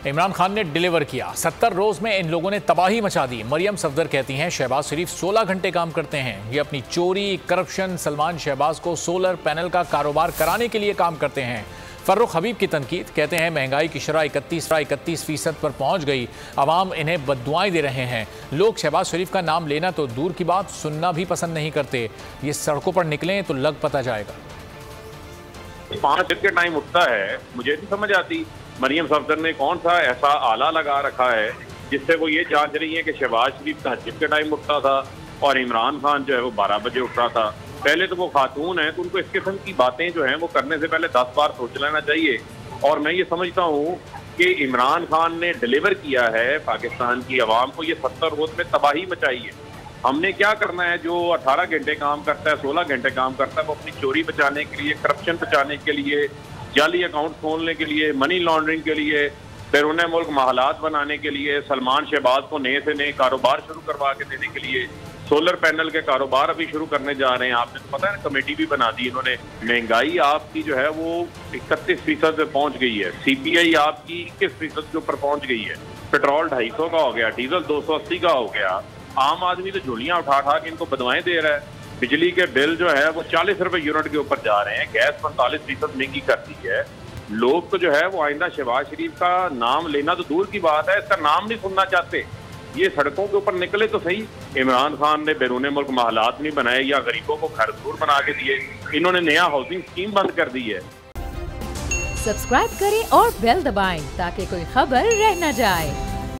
इमरान खान ने डिलीवर किया। 70 रोज में इन लोगों ने तबाही मचा दी। मरियम सफदर कहती हैं शहबाज शरीफ 16 घंटे काम करते हैं। ये अपनी चोरी, करप्शन, सलमान शहबाज को सोलर पैनल का कारोबार कराने के लिए काम करते हैं। फर्रुख हबीब की तनकीद, कहते हैं महंगाई की शरह 31% पर पहुंच गई। अवाम इन्हें बद्दुआएं दे रहे हैं। लोग शहबाज शरीफ का नाम लेना तो दूर की बात, सुनना भी पसंद नहीं करते। ये सड़कों पर निकलें तो लग पता जाएगा। 5 बजे के टाइम उठता है, मुझे नहीं समझ आती मरियम सफदर ने कौन सा ऐसा आला लगा रखा है जिससे वो ये जांच रही है कि शहबाज शरीफ तहज्जुद के टाइम उठता था और इमरान खान जो है वो 12 बजे उठ रहा था। पहले तो वो खातून है तो उनको इस किस्म की बातें जो हैं वो करने से पहले 10 बार सोच लेना चाहिए। और मैं ये समझता हूँ कि इमरान खान ने डिलीवर किया है पाकिस्तान की आवाम को। ये 70 रोज में तबाही मचाई है। हमने क्या करना है? जो 18 घंटे काम करता है, 16 घंटे काम करता है, वो अपनी चोरी बचाने के लिए, करप्शन बचाने के लिए, जाली अकाउंट खोलने के लिए, मनी लॉन्ड्रिंग के लिए, बैरून मुल्क माहलात बनाने के लिए, सलमान शहबाज को नए से नए कारोबार शुरू करवा के देने के लिए, सोलर पैनल के कारोबार अभी शुरू करने जा रहे हैं। आपने तो पता है ना, कमेटी भी बना दी इन्होंने। महंगाई आपकी जो है वो 31% पे पहुंच गई है। CPI आपकी 21% के ऊपर पहुंच गई है। पेट्रोल 250 का हो गया, डीजल 280 का हो गया। आम आदमी तो झोलियां उठा उठा के इनको बदवाएं दे रहा है। बिजली के बिल जो है वो 40 रुपए यूनिट के ऊपर जा रहे हैं। गैस 45% महंगी कर दी है। लोग तो जो है वो आइंदा शहबाज शरीफ का नाम लेना तो दूर की बात है, इसका नाम नहीं सुनना चाहते। ये सड़कों के ऊपर निकले तो सही। इमरान खान ने बैरून मुल्क माहलात नहीं बनाए या गरीबों को घर जरूर बना के दिए। इन्होंने नया हाउसिंग स्कीम बंद कर दी है। सब्सक्राइब करें और बेल दबाएं ताकि कोई खबर रह न जाए।